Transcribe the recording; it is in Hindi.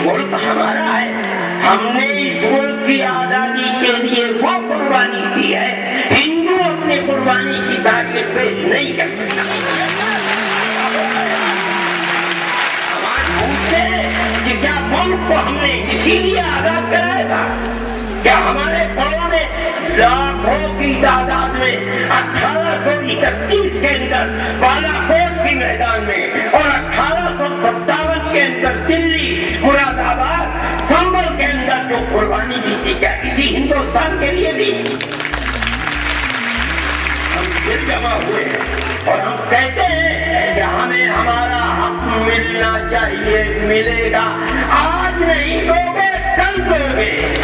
मुल्क हमारा है, हमने इस मुल्क की आजादी के लिए वो कुर्बानी दी है, हिंदू अपनी कुर्बानी की तारीफ पेश नहीं कर सकता। हमारे पूछते कि क्या मुल्क को हमने इसीलिए आजाद कराया था? क्या हमारे बड़ों ने लाखों की तादाद में 1831 के अंदर बालाकोट के मैदान में और 1857 के अंदर दिल्ली, मुरादाबाद, संभल के अंदर जो कुर्बानी दी थी, क्या इसी हिंदुस्तान के लिए दी? हम फिर जमा हुए हैं और हम कहते हैं कि हमें हमारा हक मिलना चाहिए, मिलेगा। आज नहीं दोगे, कल दोगे।